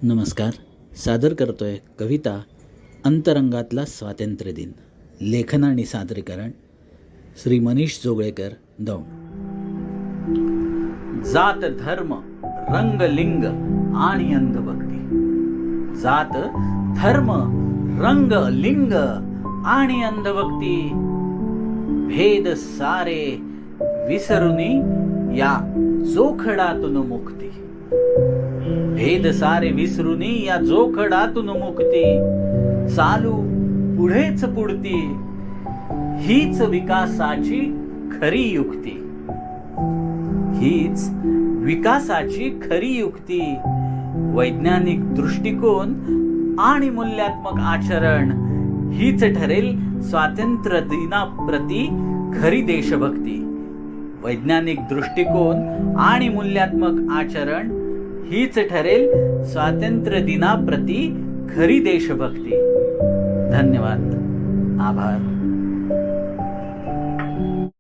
नमस्कार. सादर करतोय कविता अंतरंगातला स्वातंत्र्य दिन. लेखन आणि सादरीकरण श्री मनीष जोगळेकर दौंड. जात धर्म रंग लिंग आणि अंधभक्ती. जात धर्म रंग लिंग आणि अंधभक्ती. भेद सारे विसरुनी या जोखडातून मुक्ती. भेद सारे विसरुनी या जोखडातून मुक्ती. चालू पुढेच पुढती हीच विकासाची खरी युक्ती. हीच विकासाची खरी युक्ती. वैज्ञानिक दृष्टिकोन आणि मूल्यात्मक आचरण हीच ठरेल स्वातंत्र्य दिनाप्रती खरी देशभक्ती. वैज्ञानिक दृष्टिकोन आणि मूल्यात्मक आचरण हीच ठरेल स्वातंत्र्य दिनाप्रती खरी देशभक्ती. धन्यवाद. आभार.